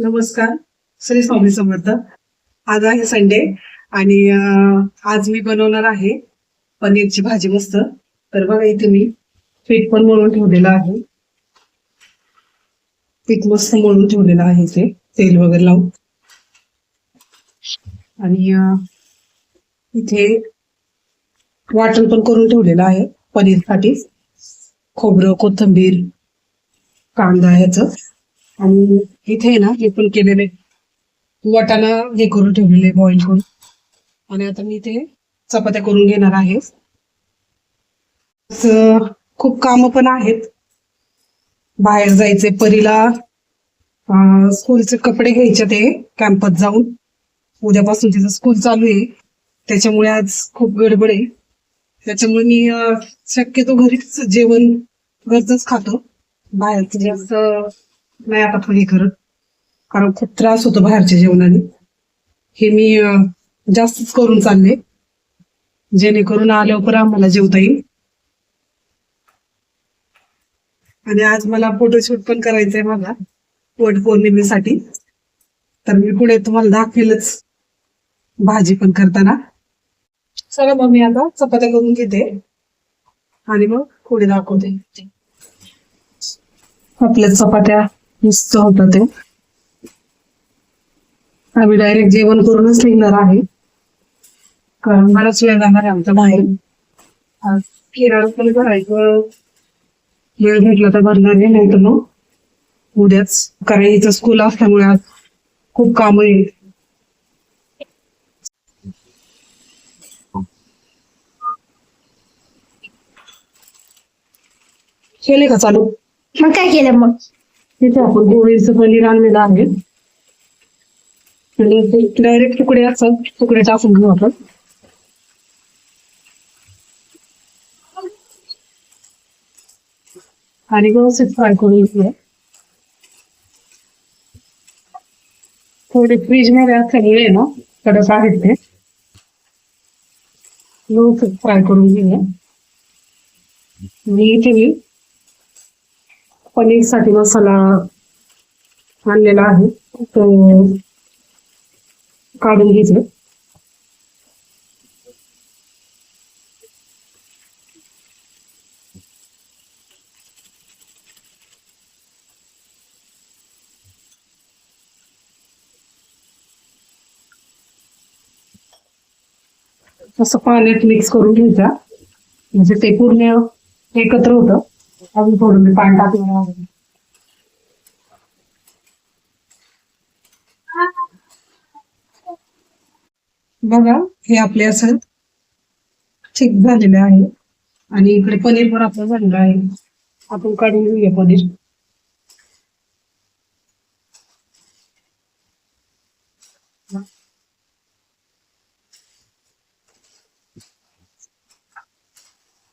नमस्कार. श्री स्वामी समर्थ. आज आहे संडे आणि आज मी बनवणार आहे पनीरची भाजी मस्त. तर बघा इथे मी पीठ पण मळून ठेवलेलं आहे. पीठ मस्त मळून ठेवलेलं आहे ते तेल वगैरे लावून. आणि इथे वाटण पण करून ठेवलेलं आहे पनीरसाठी. खोबरं, कोथिंबीर, कांदा ह्याचं. आणि इथे ना हे पण केलेले वाटाणा हे करून ठेवलेले बॉइल करून. आणि आता मी इथे चपात्या करून घेणार आहे. खूप काम पण आहेत. बाहेर जायचे परीला स्कूलचे कपडे घ्यायचे ते कॅम्पस जाऊन. उद्यापासून तिचं स्कूल चालू आहे त्याच्यामुळे आज खूप गडबड आहे. त्याच्यामुळे मी शक्यतो घरीच जेवण घरचंच खातो. बाहेरचं जास्त नाही आता थोडी करत, कारण खूप त्रास होतो बाहेरच्या जेवणाने. हे मी जास्तच करून चालले जेणेकरून आल्यावर आम्हाला जेवता येईल. आणि आज मला फोटोशूट पण करायचंय माझा वट पौर्णिमेसाठी. तर मी पुढे तुम्हाला दाखवेलच भाजी पण करताना. चला मग मी आता चपात्या करून घेते आणि मग पुढे दाखवते. आपल्या चपात्या मस्त होतात ते. आम्ही डायरेक्ट जेवण करूनच निघणार आहे, कारण बराच वेळ जाणार आहे आमचा बाहेर. किराणा पण भरायचं, वेळ भेटला तर भरणार नाही तर मग उद्याच, कारण इथं स्कूल असल्यामुळे आज खूप काम आहे. केले का चालू? मग काय केलं मग? तिथे आपण गोळीचं पनीर आणलेलं आहे. डायरेक्ट तुकडे असतात, तुकडे टाकून घेऊ आपण. आणि व्यवस्थित फ्राय करून घेऊया. थोडे फ्रीज मध्ये असल्यामुळे ना कडक आहेत ते. व्यवस्थित फ्राय करून घेऊया. आणि इथे मी पनीरसाठी मसाला आणलेला आहे तो काढून घेतलं. असं पाण्यात मिक्स करून घ्यायचा, म्हणजे ते पूर्ण एकत्र होतं. अजून थोडं मी पाणी टाकणार आहे. बघा हे आपले असं ठीक झालेले आहे. आणि इकडे पनीर पण आपलं झालेलं आहे. आपण काढून घेऊया पनीर.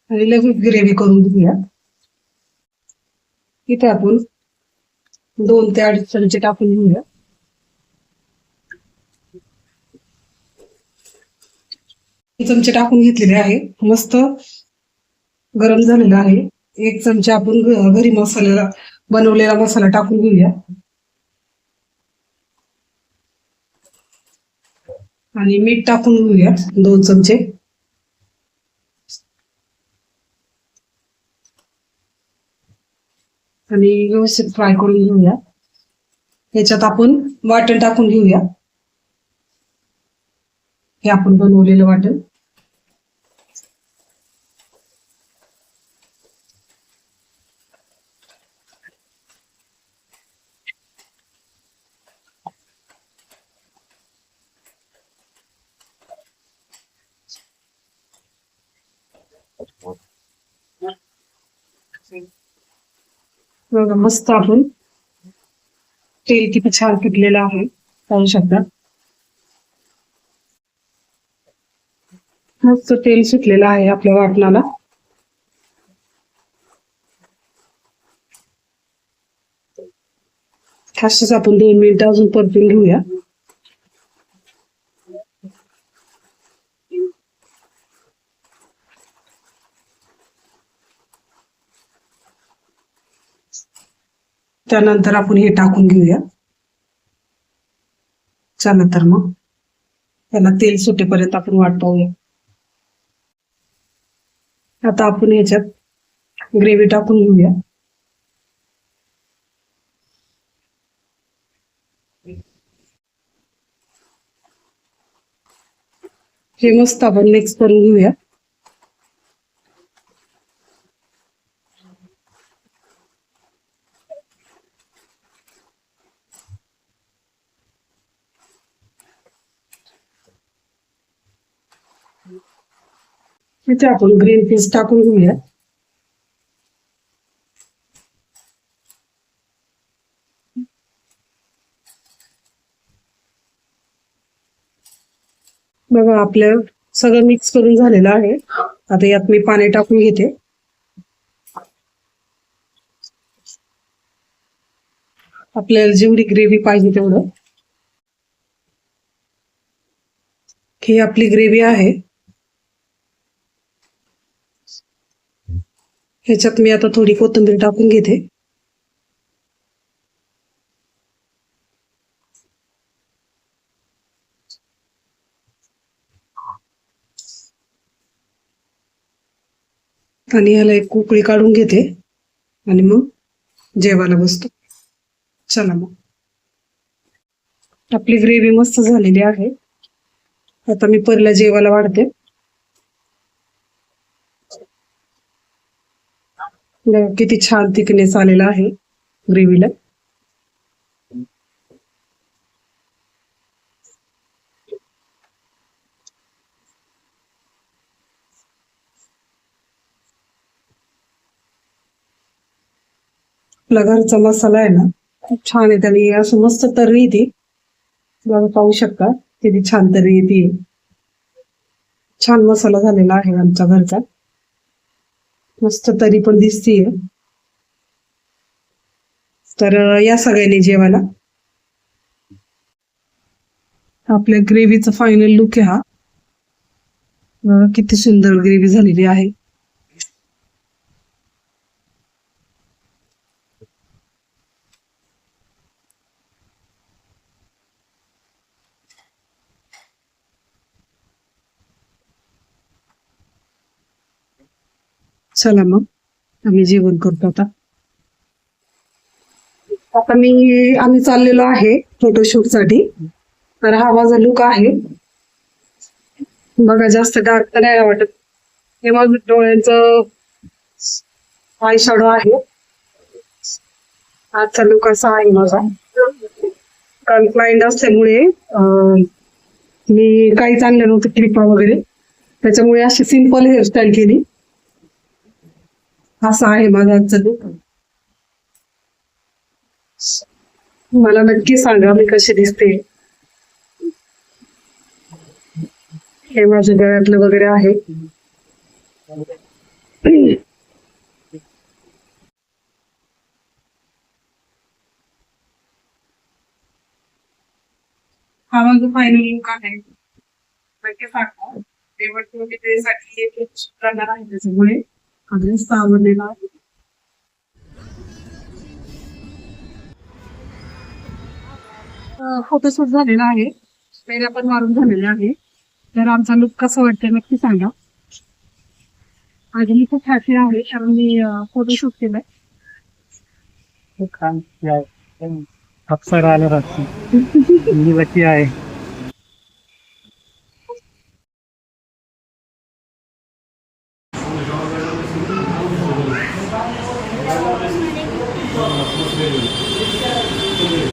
आणि लगेच ग्रेव्ही करून घेऊया. इथे आपण 2 ते 2.5 चमचे टाकून घेऊया. चमचे टाकून घेतलेले आहे. मस्त गरम झालेला आहे. 1 चमचा आपण घरी मसाला बनवलेला मसाला टाकून घेऊया. आणि मीठ टाकून घेऊया 2 चमचे. आणि व्यवस्थित फ्राय करून घेऊया. याच्यात आपण वाटण टाकून घेऊया. हे आपण बनवलेलं वाटण. बघा मस्त आपण तेल किती छान सुटलेलं आहे, पाहू शकता. मस्त तेल सुटलेलं आहे आपल्या वाटणाला. असेच आपण 2 मिनिटं अजून परतून घेऊया. त्यानंतर आपण हे टाकून घेऊया. चला तर मग त्याला तेल सुटेपर्यंत आपण वाट पाहूया. आता आपण ह्याच्यात ग्रेव्ही टाकून घेऊया. हे मस्त आपण मिक्स करून घेऊया. इथे आपण ग्रीन पीस टाकून घेऊया. बघा आपलं सगळं मिक्स करून झालेलं आहे. आता यात मी पाणी टाकून घेते. आपल्याला जेवढी ग्रेव्ही पाहिजे तेवढं. ही आपली ग्रेव्ही आहे. ह्याच्यात मी आता थोडी कोथिंबीर टाकून घेते. आणि ह्याला एक उकळी काढून घेते आणि मग जेवायला बसतो. चला मग आपली ग्रेव्ही मस्त झालेली आहे. आता मी परीला जेवायला वाढते. किती छान थिकनेस आलेला आहे ग्रेव्हीला. आपला घरचा मसाला आहे ना, खूप छान आहे. त्याने असं मस्त तर्री येते. बघा पाहू शकता किती छान तर्री येते. छान मसाला झालेला आहे आमच्या घरचा. मस्त तरी पण दिसतीये. तर या सगळ्यांनी जेवायला. आपल्या ग्रेव्हीचा फायनल लुक आहे हा. किती सुंदर ग्रेव्ही झालेली आहे. चला मग आम्ही जेवण करतो आता. आता आम्ही चाललेलो आहे फोटोशूट साठी. तर हा माझा लुक आहे. बघा जास्त डार्क तर नाही वाटत. हे माझं डोळ्यांचं आय शॅडो आहे. आजचा लुक असा आहे माझा. कारण क्लायंट असल्यामुळे मी काही आणलं नव्हतं क्लिपा वगैरे. त्याच्यामुळे अशी सिंपल हेअरस्टाईल केली. असा आहे माझा आजचा लुक. मला नक्की सांगा मी कशी दिसते. हे माझ्या गळ्यातलं वगैरे आहे. हा माझा फायनल लुक आहे. नक्की सांगा. साठी करणार आहे त्याच्यामुळे ड्रेस आवडलेला आहे. फोटोशूट झालेला आहे. पेऱ्या पण मारून झालेल्या आहे. तर आमचा लुक कसं वाटतंय नक्की सांगा. आणि मी खूप हॅपी आहे कारण मी फोटोशूट केलंय. खूप छान अप्सरा आलं राहते. आहे